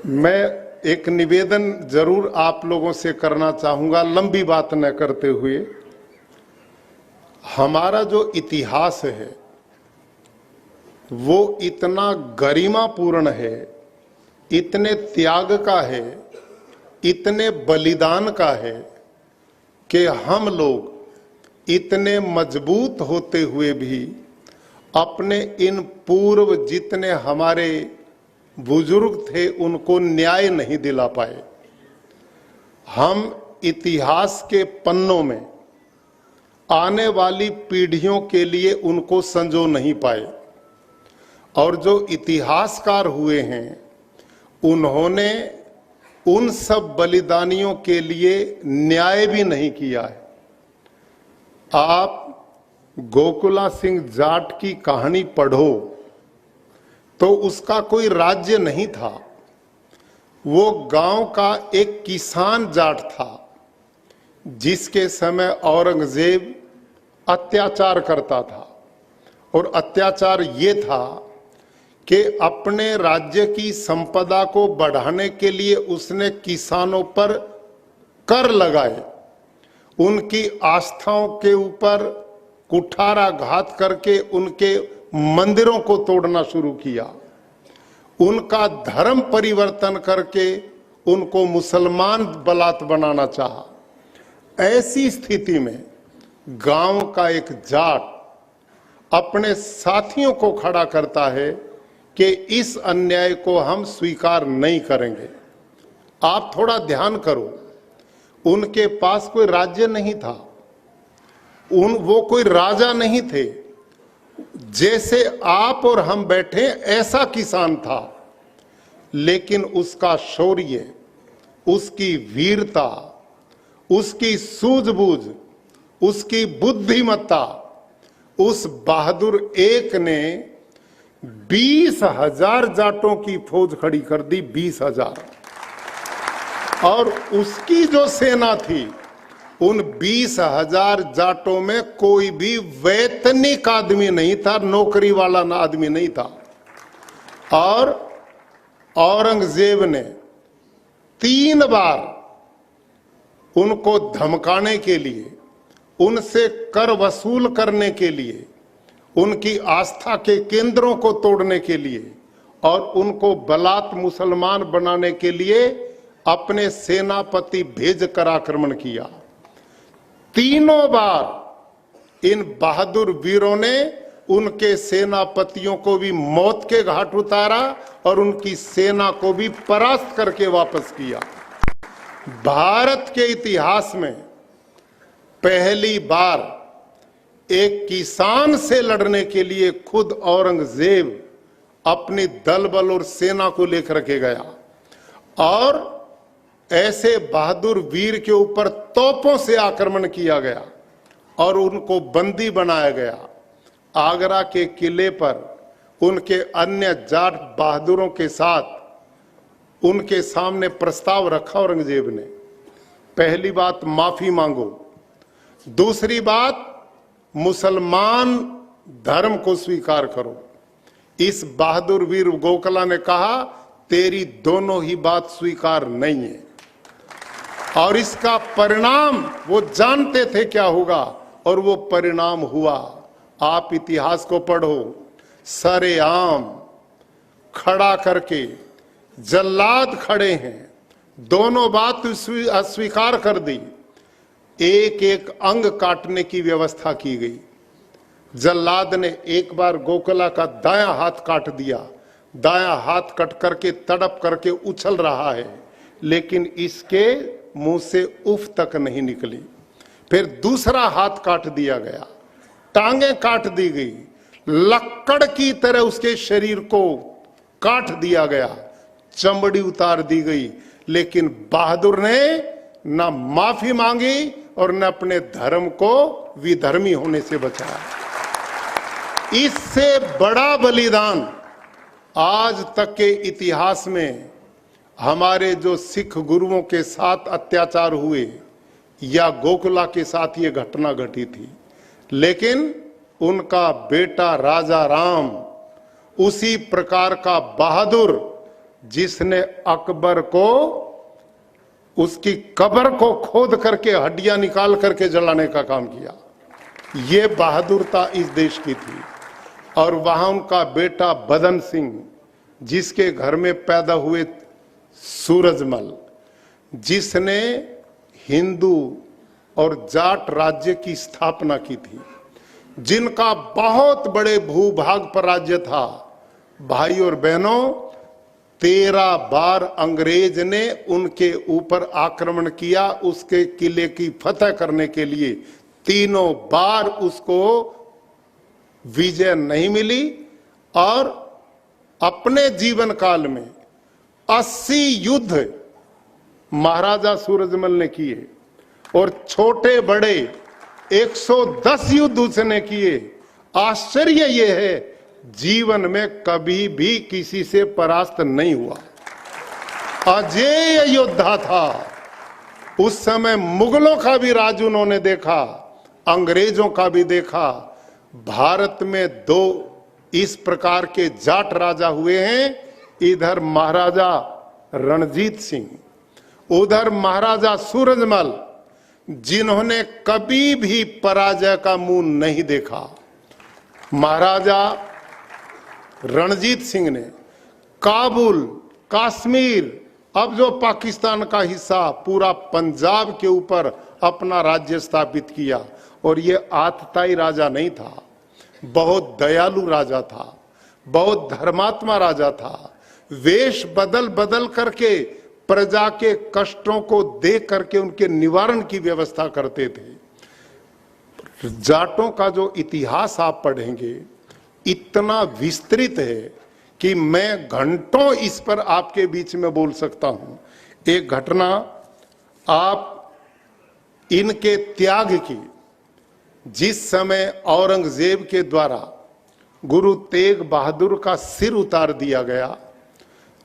मैं एक निवेदन जरूर आप लोगों से करना चाहूंगा, लंबी बात न करते हुए। हमारा जो इतिहास है वो इतना गरिमापूर्ण है, इतने त्याग का है, इतने बलिदान का है कि हम लोग इतने मजबूत होते हुए भी अपने इन पूर्व जितने हमारे बुजुर्ग थे उनको न्याय नहीं दिला पाए। हम इतिहास के पन्नों में आने वाली पीढ़ियों के लिए उनको संजो नहीं पाए, और जो इतिहासकार हुए हैं उन्होंने उन सब बलिदानियों के लिए न्याय भी नहीं किया है। आप गोकुला सिंह जाट की कहानी पढ़ो तो उसका कोई राज्य नहीं था, वो गांव का एक किसान जाट था जिसके समय औरंगजेब अत्याचार करता था। और अत्याचार ये था कि अपने राज्य की संपदा को बढ़ाने के लिए उसने किसानों पर कर लगाए, उनकी आस्थाओं के ऊपर कुठाराघात करके उनके मंदिरों को तोड़ना शुरू किया, उनका धर्म परिवर्तन करके उनको मुसलमान बलात् बनाना चाहा। ऐसी स्थिति में गांव का एक जाट अपने साथियों को खड़ा करता है कि इस अन्याय को हम स्वीकार नहीं करेंगे। आप थोड़ा ध्यान करो, उनके पास कोई राज्य नहीं था, वो कोई राजा नहीं थे, जैसे आप और हम बैठे ऐसा किसान था, लेकिन उसका शौर्य, उसकी वीरता, उसकी सूझबूझ, उसकी बुद्धिमत्ता, उस बहादुर एक ने 20,000 जाटों की फौज खड़ी कर दी, 20,000। और उसकी जो सेना थी उन 20,000 जाटों में कोई भी वैतनिक आदमी नहीं था, नौकरी वाला ना आदमी नहीं था। और औरंगजेब ने 3 बार उनको धमकाने के लिए, उनसे कर वसूल करने के लिए, उनकी आस्था के केंद्रों को तोड़ने के लिए और उनको बलात् मुसलमान बनाने के लिए अपने सेनापति भेजकर आक्रमण किया। तीनों बार इन बहादुर वीरों ने उनके सेनापतियों को भी मौत के घाट उतारा और उनकी सेना को भी परास्त करके वापस किया। भारत के इतिहास में पहली बार एक किसान से लड़ने के लिए खुद औरंगजेब अपनी दल बल और सेना को लेकर के गया, और ऐसे बहादुर वीर के ऊपर तोपों से आक्रमण किया गया और उनको बंदी बनाया गया। आगरा के किले पर उनके अन्य जाट बहादुरों के साथ उनके सामने प्रस्ताव रखा औरंगजेब ने। पहली बात, माफी मांगो। दूसरी बात, मुसलमान धर्म को स्वीकार करो। इस बहादुर वीर गोखला ने कहा, तेरी दोनों ही बात स्वीकार नहीं है। और इसका परिणाम वो जानते थे क्या होगा, और वो परिणाम हुआ। आप इतिहास को पढ़ो, सरेआम खड़ा करके जल्लाद खड़े हैं, दोनों बात अस्वीकार कर दी। एक एक अंग काटने की व्यवस्था की गई। जल्लाद ने एक बार गोखला का दायां हाथ काट दिया, दायां हाथ कट करके तड़प करके उछल रहा है, लेकिन इसके मुंह से उफ तक नहीं निकली। फिर दूसरा हाथ काट दिया गया, टांगे काट दी गई, लक्कड़ की तरह उसके शरीर को काट दिया गया, चमड़ी उतार दी गई, लेकिन बहादुर ने न माफी मांगी और न अपने धर्म को विधर्मी होने से बचाया। इससे बड़ा बलिदान आज तक के इतिहास में हमारे जो सिख गुरुओं के साथ अत्याचार हुए या गोकुला के साथ ये घटना घटी थी, लेकिन उनका बेटा राजा राम उसी प्रकार का बहादुर जिसने अकबर को उसकी कब्र को खोद करके हड्डियां निकाल करके जलाने का काम किया। ये बहादुरता इस देश की थी। और वहां उनका बेटा बदन सिंह, जिसके घर में पैदा हुए सूरजमल, जिसने हिंदू और जाट राज्य की स्थापना की थी, जिनका बहुत बड़े भूभाग पर राज्य था। भाई और बहनों, 13 बार अंग्रेज ने उनके ऊपर आक्रमण किया उसके किले की फतह करने के लिए। तीनों बार उसको विजय नहीं मिली और अपने जीवन काल में 80 युद्ध महाराजा सूरजमल ने किए और छोटे बड़े 110 युद्ध उसने किए। आश्चर्य यह है, जीवन में कभी भी किसी से परास्त नहीं हुआ। अजेय योद्धा था। उस समय मुगलों का भी राज उन्होंने देखा, अंग्रेजों का भी देखा। भारत में 2 इस प्रकार के जाट राजा हुए हैं, इधर महाराजा रणजीत सिंह, उधर महाराजा सूरजमल, जिन्होंने कभी भी पराजय का मुंह नहीं देखा। महाराजा रणजीत सिंह ने काबुल, कश्मीर, अब जो पाकिस्तान का हिस्सा, पूरा पंजाब के ऊपर अपना राज्य स्थापित किया। और ये आतताई राजा नहीं था, बहुत दयालु राजा था, बहुत धर्मात्मा राजा था। वेश बदल बदल करके प्रजा के कष्टों को देख करके उनके निवारण की व्यवस्था करते थे। जाटों का जो इतिहास आप पढ़ेंगे, इतना विस्तृत है कि मैं घंटों इस पर आपके बीच में बोल सकता हूं। एक घटना आप इनके त्याग की, जिस समय औरंगजेब के द्वारा गुरु तेग बहादुर का सिर उतार दिया गया,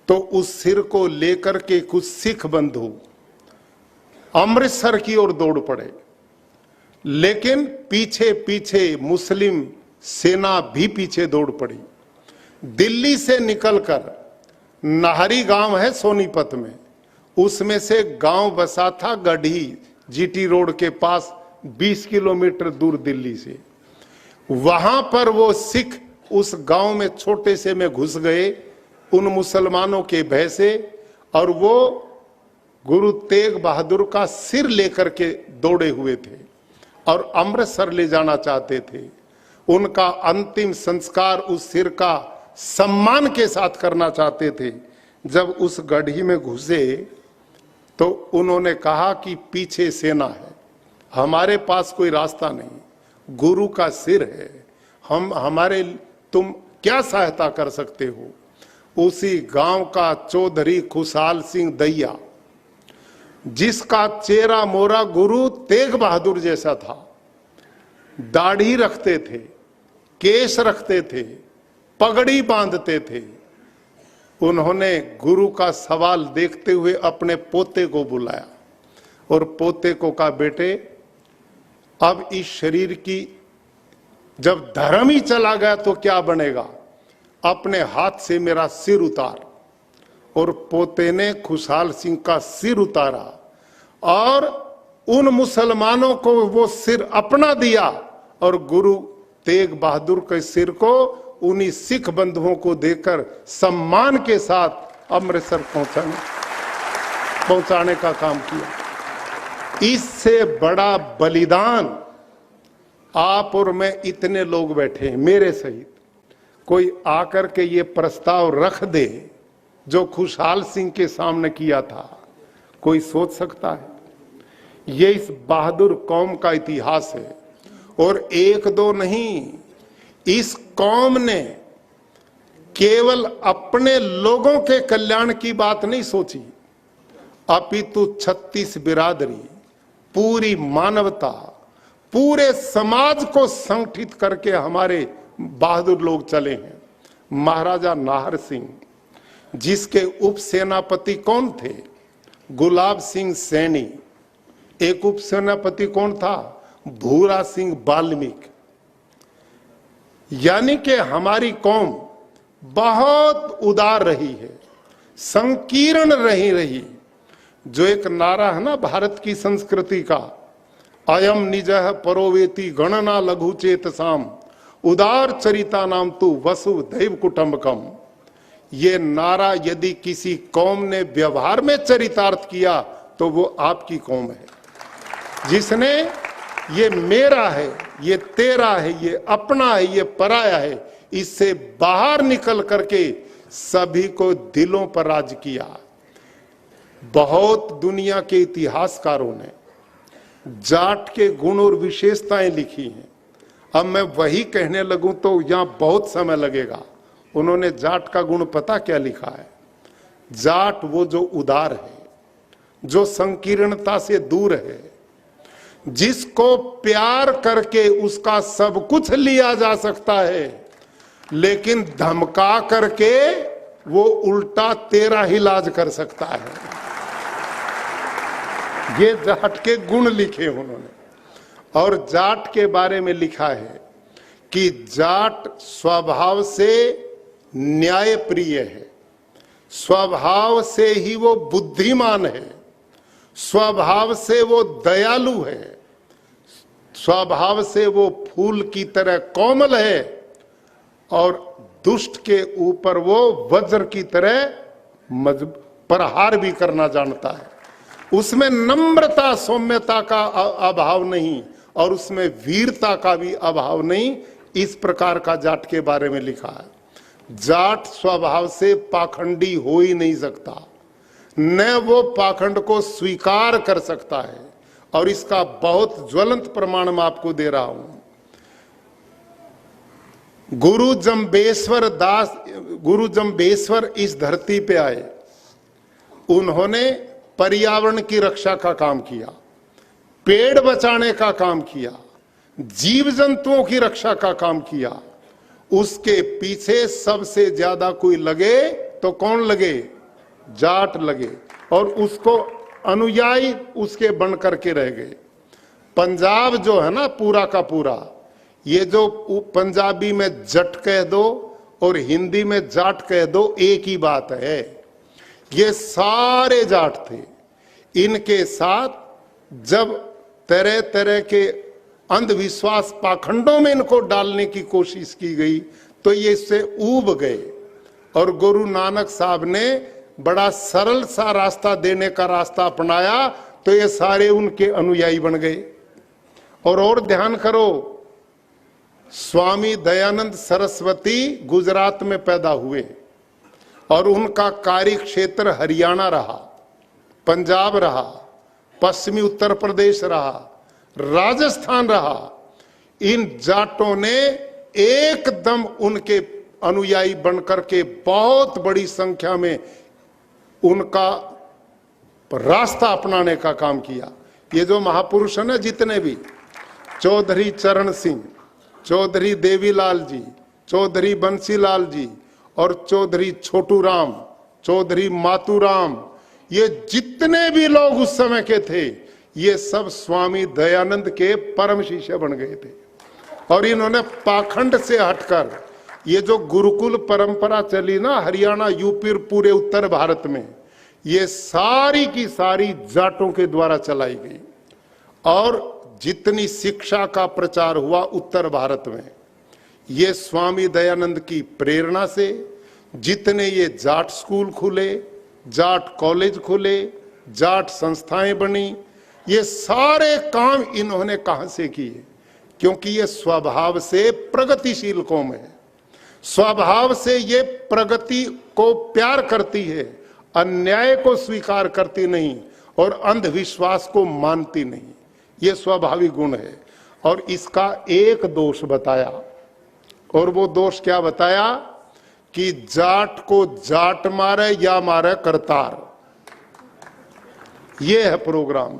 तो उस सिर को लेकर के कुछ सिख बंधु अमृतसर की ओर दौड़ पड़े। लेकिन पीछे पीछे मुस्लिम सेना भी पीछे दौड़ पड़ी। दिल्ली से निकलकर नाहरी गांव है सोनीपत में, उसमें से गांव बसा था गढ़ी, जीटी रोड के पास 20 किलोमीटर दूर दिल्ली से। वहां पर वो सिख उस गांव में छोटे से में घुस गए उन मुसलमानों के भय से, और वो गुरु तेग बहादुर का सिर लेकर के दौड़े हुए थे और अमृतसर ले जाना चाहते थे। उनका अंतिम संस्कार उस सिर का सम्मान के साथ करना चाहते थे। जब उस गढ़ी में घुसे तो उन्होंने कहा कि पीछे सेना है, हमारे पास कोई रास्ता नहीं, गुरु का सिर है, तुम क्या सहायता कर सकते हो। उसी गांव का चौधरी खुशहाल सिंह दैया, जिसका चेहरा मोरा गुरु तेग बहादुर जैसा था, दाढ़ी रखते थे, केश रखते थे, पगड़ी बांधते थे, उन्होंने गुरु का सवाल देखते हुए अपने पोते को बुलाया और पोते को कहा, बेटे अब इस शरीर की जब धर्म ही चला गया तो क्या बनेगा, अपने हाथ से मेरा सिर उतार। और पोते ने खुशहाल सिंह का सिर उतारा और उन मुसलमानों को वो सिर अपना दिया और गुरु तेग बहादुर के सिर को उन्हीं सिख बंधुओं को देकर सम्मान के साथ अमृतसर पहुंचाने का काम किया। इससे बड़ा बलिदान आप और मैं इतने लोग बैठे हैं मेरे सहित, कोई आकर के ये प्रस्ताव रख दे जो खुशहाल सिंह के सामने किया था, कोई सोच सकता है? ये इस बहादुर कौम का इतिहास है। और एक दो नहीं, इस कौम ने केवल अपने लोगों के कल्याण की बात नहीं सोची, अपितु 36 बिरादरी, पूरी मानवता, पूरे समाज को संगठित करके हमारे बहादुर लोग चले हैं। महाराजा नाहर सिंह, जिसके उप सेनापति कौन थे? गुलाब सिंह सैनी। एक उप सेनापति कौन था? भूरा सिंह वाल्मीकि। यानी कि हमारी कौम बहुत उदार रही है। संकीर्ण रही। जो एक नारा है ना भारत की संस्कृति का, अयम निजः परोवेति गणना लघु चेतसाम उदार चरिता नाम तु वसुधैव कुटुंबकम। ये नारा यदि किसी कौम ने व्यवहार में चरितार्थ किया तो वो आपकी कौम है, जिसने ये मेरा है, ये तेरा है, ये अपना है, ये पराया है, इससे बाहर निकल करके सभी को दिलों पर राज किया। बहुत दुनिया के इतिहासकारों ने जाट के गुण और विशेषताएं लिखी हैं। अब मैं वही कहने लगूं तो यहां बहुत समय लगेगा। उन्होंने जाट का गुण पता क्या लिखा है? जाट वो जो उदार है, जो संकीर्णता से दूर है, जिसको प्यार करके उसका सब कुछ लिया जा सकता है, लेकिन धमका करके वो उल्टा तेरा ही इलाज कर सकता है। ये जाट के गुण लिखे उन्होंने। और जाट के बारे में लिखा है कि जाट स्वभाव से न्याय प्रिय है, स्वभाव से ही वो बुद्धिमान है, स्वभाव से वो दयालु है, स्वभाव से वो फूल की तरह कोमल है, और दुष्ट के ऊपर वो वज्र की तरह प्रहार भी करना जानता है। उसमें नम्रता सौम्यता का अभाव नहीं और उसमें वीरता का भी अभाव नहीं। इस प्रकार का जाट के बारे में लिखा है। जाट स्वभाव से पाखंडी हो ही नहीं सकता, न वो पाखंड को स्वीकार कर सकता है। और इसका बहुत ज्वलंत प्रमाण मैं आपको दे रहा हूं। गुरु जम्बेश्वर इस धरती पे आए, उन्होंने पर्यावरण की रक्षा का काम किया, पेड़ बचाने का काम किया, जीव जंतुओं की रक्षा का काम किया। उसके पीछे सबसे ज्यादा कोई लगे तो कौन लगे? जाट लगे, और उसको अनुयायी उसके बन करके रह गए। पंजाब जो है ना पूरा का पूरा, ये जो पंजाबी में जट कह दो और हिंदी में जाट कह दो, एक ही बात है। ये सारे जाट थे। इनके साथ जब तरह तरह के अंधविश्वास पाखंडों में इनको डालने की कोशिश की गई तो ये इससे ऊब गए। और गुरु नानक साहब ने बड़ा सरल सा रास्ता देने का रास्ता अपनाया तो ये सारे उनके अनुयायी बन गए। और ध्यान करो, स्वामी दयानंद सरस्वती गुजरात में पैदा हुए और उनका कार्य क्षेत्र हरियाणा रहा, पंजाब रहा, पश्चिमी उत्तर प्रदेश रहा, राजस्थान रहा। इन जाटों ने एकदम उनके अनुयायी बनकर के बहुत बड़ी संख्या में उनका रास्ता अपनाने का काम किया। ये जो महापुरुष है ना, जितने भी, चौधरी चरण सिंह, चौधरी देवीलाल जी, चौधरी बंसीलाल जी और चौधरी छोटू राम, चौधरी मातूराम, ये जितने भी लोग उस समय के थे, ये सब स्वामी दयानंद के परम शिष्य बन गए थे। और इन्होंने पाखंड से हटकर ये जो गुरुकुल परंपरा चली ना हरियाणा, यूपी, पूरे उत्तर भारत में, ये सारी की सारी जाटों के द्वारा चलाई गई। और जितनी शिक्षा का प्रचार हुआ उत्तर भारत में, ये स्वामी दयानंद की प्रेरणा से, जितने ये जाट स्कूल खुले, जाट कॉलेज खुले, जाट संस्थाएं बनी, ये सारे काम इन्होंने कहां से किए? क्योंकि ये स्वभाव से प्रगतिशील कौम है, स्वभाव से ये प्रगति को प्यार करती है, अन्याय को स्वीकार करती नहीं और अंधविश्वास को मानती नहीं। ये स्वाभाविक गुण है। और इसका एक दोष बताया, और वो दोष क्या बताया? कि जाट को जाट मारे या मारे करतार। ये है प्रोग्राम।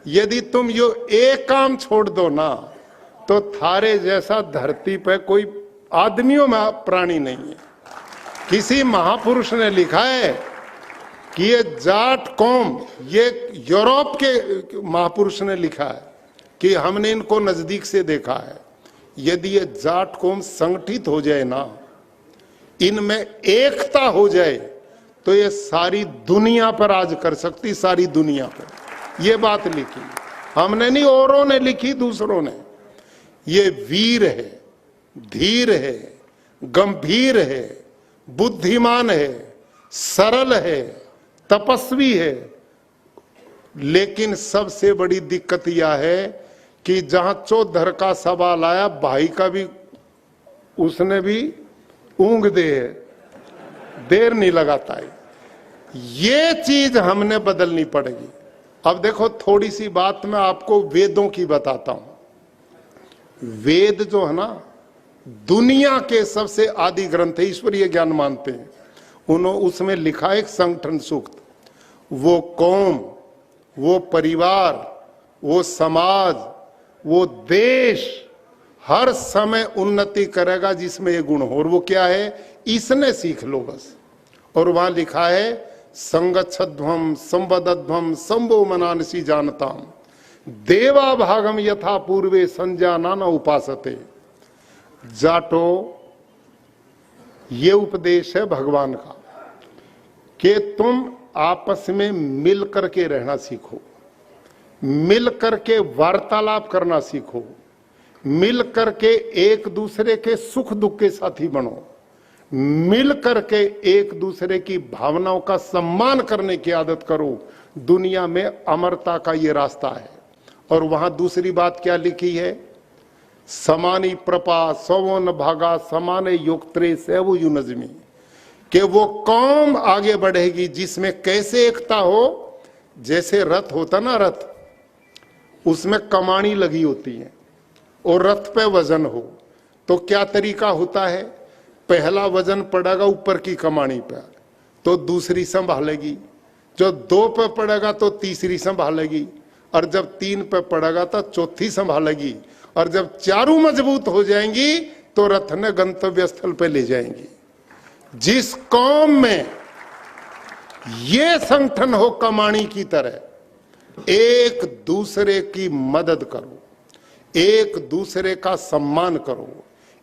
यदि तुम यो एक काम छोड़ दो ना, तो थारे जैसा धरती पे कोई आदमियों में प्राणी नहीं है। किसी महापुरुष ने लिखा है कि ये जाट कौम, ये यूरोप के महापुरुष ने लिखा है कि हमने इनको नजदीक से देखा है। यदि ये जाट कौम संगठित हो जाए ना, इनमें एकता हो जाए, तो ये सारी दुनिया पर राज कर सकती, सारी दुनिया पर। ये बात लिखी हमने नहीं, औरों ने लिखी, दूसरों ने। ये वीर है, धीर है, गंभीर है, बुद्धिमान है, सरल है, तपस्वी है। लेकिन सबसे बड़ी दिक्कत यह है कि जहां चौधर का सवाल आया, भाई का भी उसने भी ऊंग दे है, देर नहीं लगाता है। ये चीज हमने बदलनी पड़ेगी। अब देखो, थोड़ी सी बात मैं आपको वेदों की बताता हूं। वेद जो है ना, दुनिया के सबसे आदि ग्रंथ है, ईश्वरीय ज्ञान मानते हैं। उन्होंने उसमें लिखा एक संगठन सूक्त। वो कौम, वो परिवार, वो समाज, वो देश हर समय उन्नति करेगा जिसमें ये गुण हो। और वो क्या है, इसने सीख लो बस। और वहां लिखा है, संगच्छध्वम संवदध्वम संभो मनानसी जानताम देवा भागम यथा पूर्वे संजाना न उपासते। जाटो, ये उपदेश है भगवान का कि तुम आपस में मिल करके रहना सीखो, मिल करके वार्तालाप करना सीखो, मिल करके एक दूसरे के सुख दुख के साथी बनो, मिल करके एक दूसरे की भावनाओं का सम्मान करने की आदत करो। दुनिया में अमरता का ये रास्ता है। और वहां दूसरी बात क्या लिखी है, समानी प्रपा सवोन भागा समाने योक्त्रे सेवु युनजमी, कि वो कौम आगे बढ़ेगी जिसमें कैसे एकता हो। जैसे रथ होता ना, रथ उसमें कमानी लगी होती है और रथ पे वजन हो, तो क्या तरीका होता है, पहला वजन पड़ेगा ऊपर की कमानी पर तो दूसरी संभालेगी, जो 2 पे पड़ेगा तो तीसरी संभालेगी, और जब 3 पे पड़ेगा तो चौथी संभालेगी, और जब चारों मजबूत हो जाएंगी तो रथ ने गंतव्य स्थल पे ले जाएंगी। जिस कौम में ये संगठन हो कमानी की तरह, एक दूसरे की मदद करो, एक दूसरे का सम्मान करो,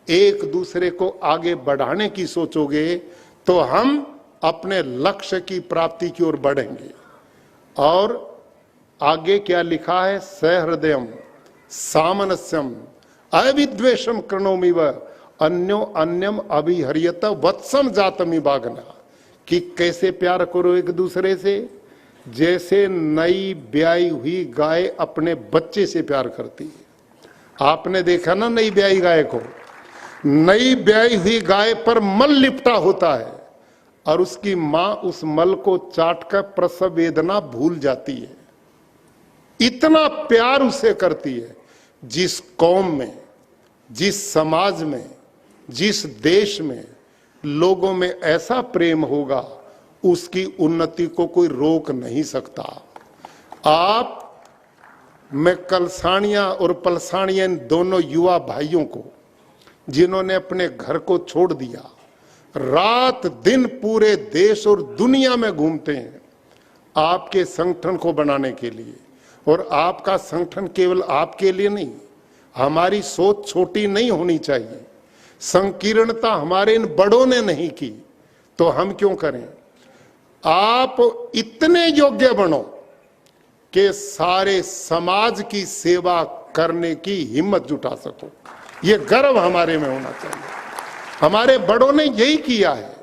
एक दूसरे को आगे बढ़ाने की सोचोगे, तो हम अपने लक्ष्य की प्राप्ति की ओर बढ़ेंगे। और आगे क्या लिखा है, सहृदयम सामनस्यम अविद्वेषम कृणोमिव अन्यो अन्यम अभिहर्यत वत्सम जातमि बागना, कि कैसे प्यार करो एक दूसरे से, जैसे नई ब्याई हुई गाय अपने बच्चे से प्यार करती है। आपने देखा ना नई ब्याई गाय को, नई ब्याई हुई गाय पर मल लिपटा होता है और उसकी मां उस मल को चाटकर प्रसव वेदना भूल जाती है, इतना प्यार उसे करती है। जिस कौम में, जिस समाज में, जिस देश में लोगों में ऐसा प्रेम होगा, उसकी उन्नति को कोई रोक नहीं सकता। आप, मैं कलसानिया और पलसानिया इन दोनों युवा भाइयों को, जिन्होंने अपने घर को छोड़ दिया, रात दिन पूरे देश और दुनिया में घूमते हैं आपके संगठन को बनाने के लिए। और आपका संगठन केवल आपके लिए नहीं, हमारी सोच छोटी नहीं होनी चाहिए। संकीर्णता हमारे इन बड़ों ने नहीं की तो हम क्यों करें। आप इतने योग्य बनो कि सारे समाज की सेवा करने की हिम्मत जुटा सको, ये गर्व हमारे में होना चाहिए। हमारे बड़ों ने यही किया है।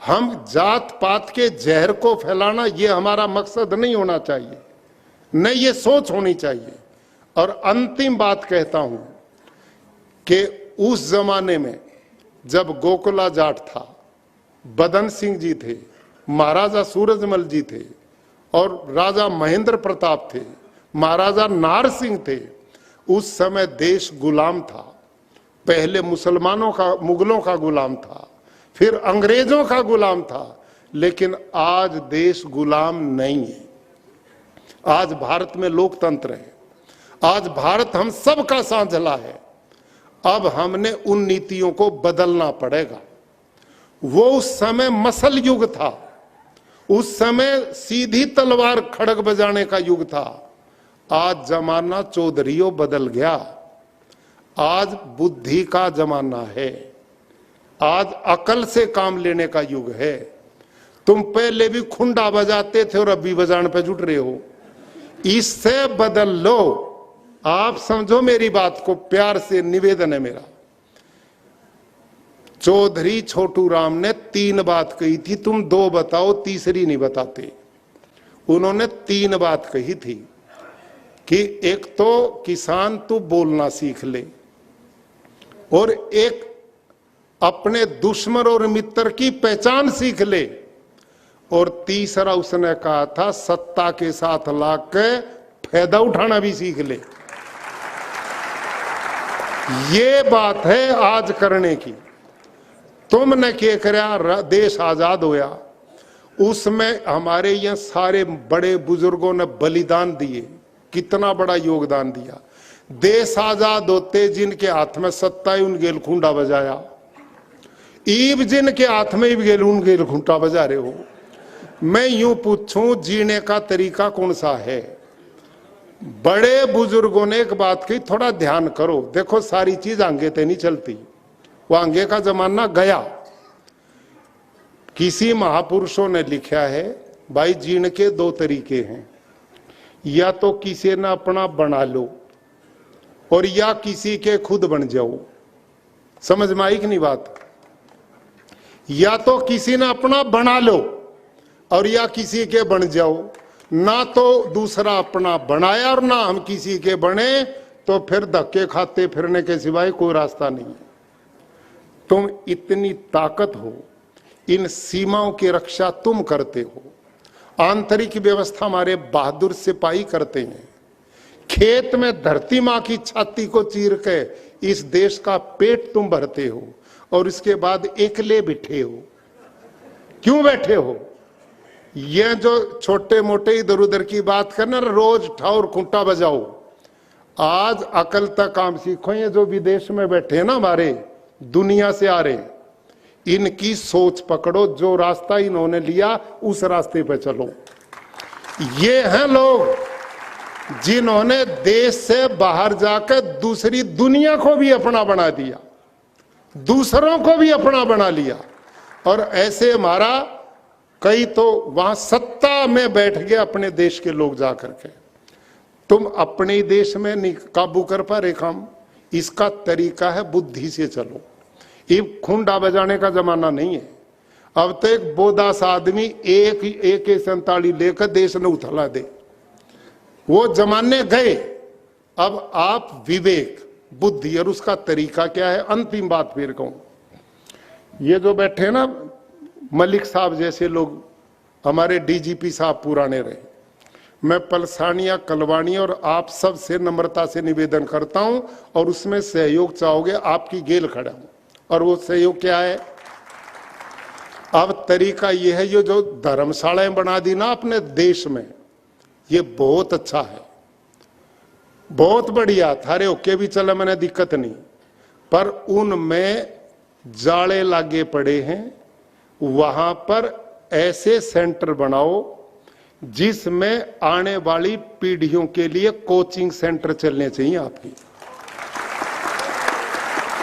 हम जात पात के जहर को फैलाना, ये हमारा मकसद नहीं होना चाहिए, नहीं, ये सोच होनी चाहिए। और अंतिम बात कहता हूं कि उस जमाने में जब गोकुला जाट था, बदन सिंह जी थे, महाराजा सूरजमल जी थे, और राजा महेंद्र प्रताप थे, महाराजा नार सिंह थे, उस समय देश गुलाम था। पहले मुसलमानों का, मुगलों का गुलाम था, फिर अंग्रेजों का गुलाम था। लेकिन आज देश गुलाम नहीं है। आज भारत में लोकतंत्र है, आज भारत हम सब का सांझला है। अब हमने उन नीतियों को बदलना पड़ेगा। वो उस समय मसल युग था, उस समय सीधी तलवार खड़ग बजाने का युग था। आज जमाना चौधरियों बदल गया, आज बुद्धि का जमाना है, आज अकल से काम लेने का युग है। तुम पहले भी खुंडा बजाते थे और अब भी बजाने पे जुट रहे हो। इससे बदल लो। आप समझो मेरी बात को, प्यार से निवेदन है मेरा। चौधरी छोटू राम ने 3 बात कही थी, तुम 2 बताओ, तीसरी नहीं बताते। उन्होंने 3 बात कही थी कि एक तो किसान तू बोलना सीख ले, और एक अपने दुश्मन और मित्र की पहचान सीख ले, और तीसरा उसने कहा था सत्ता के साथ लाके फायदा उठाना भी सीख ले। ये बात है आज करने की। तुमने क्या करा, देश आजाद होया, उसमें हमारे यहाँ सारे बड़े बुजुर्गों ने बलिदान दिए, कितना बड़ा योगदान दिया। देश आजाद होते जिनके हाथ में सत्ता है उन गेल खूंटा बजाया, ईब जिनके हाथ में भी गेल उन गेल खूंटा बजा रहे हो। मैं यूं पूछूं, जीने का तरीका कौन सा है? बड़े बुजुर्गों ने एक बात की, थोड़ा ध्यान करो। देखो सारी चीज आगे ते नहीं चलती, वो आगे का जमाना गया। किसी महापुरुषों ने लिखा है भाई जीने के 2 तरीके हैं, या तो किसी ने अपना बना लो और या किसी के खुद बन जाओ। समझ में आई कि नहीं बात? या तो किसी ने अपना बना लो और या किसी के बन जाओ। ना तो दूसरा अपना बनाया और ना हम किसी के बने, तो फिर धक्के खाते फिरने के सिवाय कोई रास्ता नहीं है। तुम इतनी ताकत हो, इन सीमाओं की रक्षा तुम करते हो। आंतरिक व्यवस्था हमारे बहादुर सिपाही करते हैं। खेत में धरती मां की छाती को चीर के इस देश का पेट तुम भरते हो, और इसके बाद एकले बैठे हो। क्यों बैठे हो? ये जो छोटे मोटे इधर उधर की बात करना, रोज ठाउर खूंटा बजाओ। आज अकल तक काम सीखो। ये जो विदेश में बैठे ना, हमारे दुनिया से आ रहे, इनकी सोच पकड़ो। जो रास्ता इन्होंने लिया उस रास्ते पे चलो। ये हैं लोग जिन्होंने देश से बाहर जाकर दूसरी दुनिया को भी अपना बना दिया, दूसरों को भी अपना बना लिया। और ऐसे हमारा कई तो वहां सत्ता में बैठ गए अपने देश के लोग जाकर के। तुम अपने देश में नहीं काबू कर पा रहे काम। इसका तरीका है बुद्धि से चलो। ये खुंडा बजाने का जमाना नहीं है। अब तो एक बोदास आदमी एक AK-47 लेकर देश ने उथला दे, वो जमाने गए। अब आप विवेक, बुद्धि और उसका तरीका क्या है। अंतिम बात फिर कहूं, ये जो बैठे ना मलिक साहब जैसे लोग, हमारे DGP साहब पुराने रहे, मैं पलसानिया कलवानी और आप सब से नम्रता से निवेदन करता हूं, और उसमें सहयोग चाहोगे, आपकी गेल खड़ा हूं। और वो सहयोग क्या है? अब तरीका ये है, ये जो धर्मशालाएं बना दी ना अपने देश में, ये बहुत अच्छा है, बहुत बढ़िया। थारे ओके भी चला, मैंने दिक्कत नहीं, पर उनमें जाले लागे पड़े हैं। वहां पर ऐसे सेंटर बनाओ जिसमें आने वाली पीढ़ियों के लिए कोचिंग सेंटर चलने चाहिए आपकी।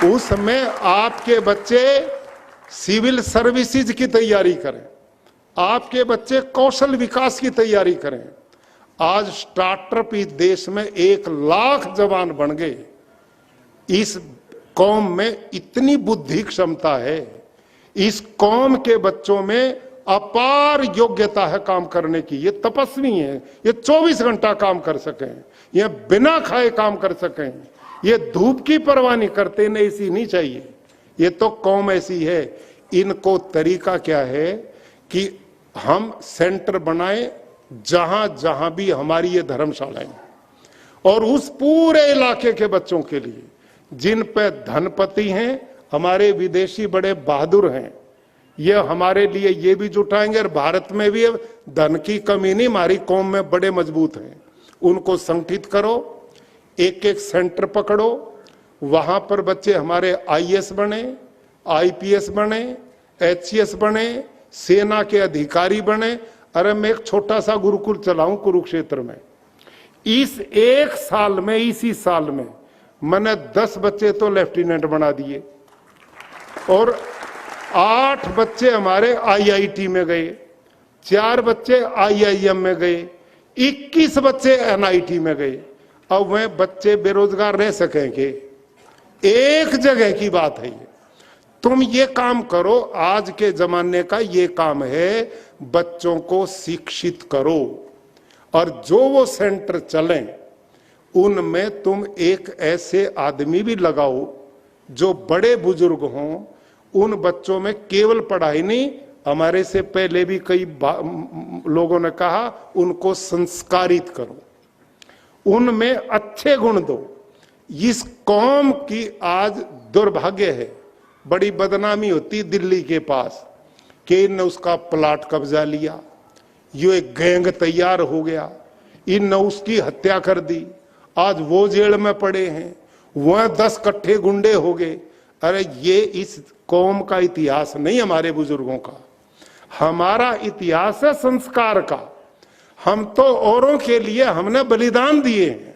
उसमें आपके बच्चे सिविल सर्विसेज की तैयारी करें, आपके बच्चे कौशल विकास की तैयारी करें। आज स्टार्टअप इस देश में 1 लाख जवान बन गए। इस कौम में इतनी बुद्धि क्षमता है, इस कौम के बच्चों में अपार योग्यता है काम करने की। ये तपस्वी हैं, ये 24 घंटा काम कर सकें, ये बिना खाए काम कर सकें, ये धूप की परवाह नहीं करते, इन्हें ऐसी नहीं चाहिए। ये तो कौम ऐसी है। इनको तरीका क्या है कि हम सेंटर बनाएं जहां जहां भी हमारी ये धर्मशालाएं, और उस पूरे इलाके के बच्चों के लिए जिन पे धनपति हैं, हमारे विदेशी बड़े बहादुर हैं, ये हमारे लिए ये भी जुटाएंगे। और भारत में भी धन की कमी नहीं, हमारी कौम में बड़े मजबूत हैं। उनको संगठित करो, एक एक सेंटर पकड़ो, वहां पर बच्चे हमारे IAS बने, IPS बने, HCS बने, सेना के अधिकारी बने। अरे मैं एक छोटा सा गुरुकुल चलाऊं कुरुक्षेत्र में, इस 1 साल में, इसी साल में मैंने 10 बच्चे तो लेफ्टिनेंट बना दिए, और 8 बच्चे हमारे IIT में गए। 4 बच्चे IIM में गए, 21 बच्चे NIT में गए। अब वह बच्चे बेरोजगार रह सकेंगे? एक जगह की बात है ये। तुम ये काम करो, आज के जमाने का ये काम है, बच्चों को शिक्षित करो। और जो वो सेंटर चलें उनमें तुम एक ऐसे आदमी भी लगाओ जो बड़े बुजुर्ग हों। उन बच्चों में केवल पढ़ाई नहीं, हमारे से पहले भी कई लोगों ने कहा, उनको संस्कारित करो, उनमें अच्छे गुण दो। इस कौम की आज दुर्भाग्य है, बड़ी बदनामी होती दिल्ली के पास कि इनने उसका प्लाट कब्जा लिया, ये एक गैंग तैयार हो गया, इनने उसकी हत्या कर दी, आज वो जेल में पड़े हैं, वह 10 कट्ठे गुंडे हो गए। अरे ये इस कौम का इतिहास नहीं, हमारे बुजुर्गों का। हमारा इतिहास है संस्कार का। हम तो औरों के लिए हमने बलिदान दिए हैं,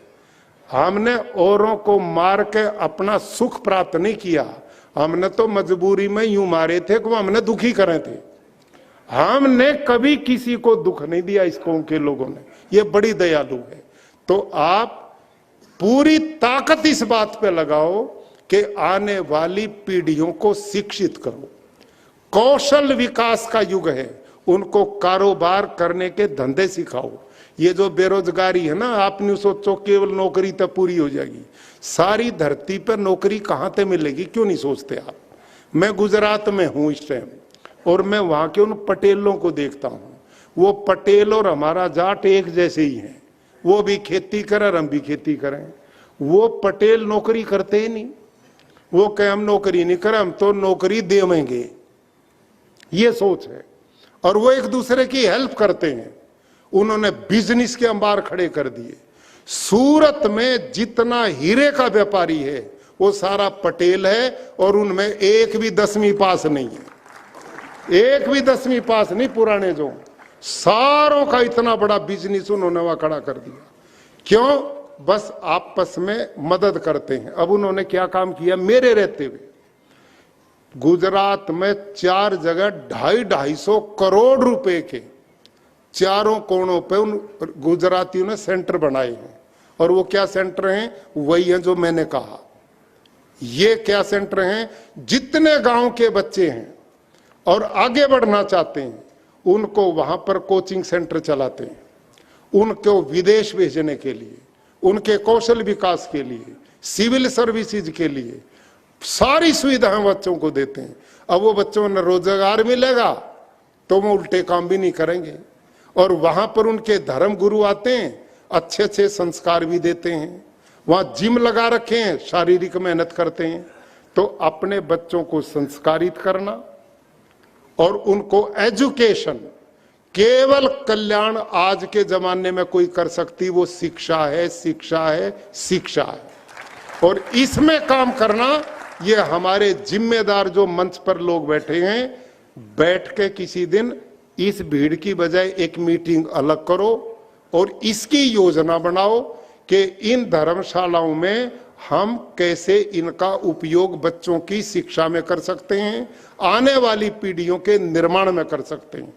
हमने औरों को मार के अपना सुख प्राप्त नहीं किया। हमने तो मजबूरी में यूं मारे थे कि वो हमने दुखी करे थे। हमने कभी किसी को दुख नहीं दिया इस कौम के लोगों ने, ये बड़ी दयालु है। तो आप पूरी ताकत इस बात पे लगाओ कि आने वाली पीढ़ियों को शिक्षित करो। कौशल विकास का युग है, उनको कारोबार करने के धंधे सिखाओ। ये जो बेरोजगारी है ना, आप नहीं सोचो केवल नौकरी तक पूरी हो जाएगी। सारी धरती पर नौकरी कहां से मिलेगी, क्यों नहीं सोचते आप? मैं गुजरात में हूं इस टाइम, और मैं वहां के उन पटेलों को देखता हूं। वो पटेल और हमारा जाट एक जैसे ही हैं, वो भी खेती करें और हम भी खेती करें। वो पटेल नौकरी करते ही नहीं, वो कहे हम नौकरी नहीं करें, हम तो नौकरी देवेंगे, ये सोच है। और वो एक दूसरे की हेल्प करते हैं। उन्होंने बिजनेस के अंबार खड़े कर दिए। सूरत में जितना हीरे का व्यापारी है वो सारा पटेल है, और उनमें एक भी 10वीं पास नहीं है, एक भी 10वीं पास नहीं। पुराने जो सारों का इतना बड़ा बिजनेस उन्होंने वहां खड़ा कर दिया। क्यों? बस आपस में मदद करते हैं। अब उन्होंने क्या काम किया मेरे रहते हुए, गुजरात में 4 जगह 250-250 करोड़ रुपए के चारों कोणों पे उन गुजरातियों ने सेंटर बनाए हैं। और वो क्या सेंटर हैं? वही हैं जो मैंने कहा। ये क्या सेंटर हैं? जितने गांव के बच्चे हैं और आगे बढ़ना चाहते हैं, उनको वहां पर कोचिंग सेंटर चलाते हैं, उनको विदेश भेजने के लिए, उनके कौशल विकास के लिए, सिविल सर्विसेज के लिए सारी सुविधाएं बच्चों को देते हैं। अब वो बच्चों ने रोजगार मिलेगा तो वो उल्टे काम भी नहीं करेंगे। और वहां पर उनके धर्म गुरु आते हैं, अच्छे अच्छे संस्कार भी देते हैं। वहां जिम लगा रखे हैं, शारीरिक मेहनत करते हैं। तो अपने बच्चों को संस्कारित करना और उनको एजुकेशन, केवल कल्याण आज के जमाने में कोई कर सकती, वो शिक्षा है, शिक्षा है, शिक्षा है। और इसमें काम करना, ये हमारे जिम्मेदार जो मंच पर लोग बैठे हैं, बैठ के किसी दिन इस भीड़ की बजाय एक मीटिंग अलग करो और इसकी योजना बनाओ कि इन धर्मशालाओं में हम कैसे इनका उपयोग बच्चों की शिक्षा में कर सकते हैं, आने वाली पीढ़ियों के निर्माण में कर सकते हैं।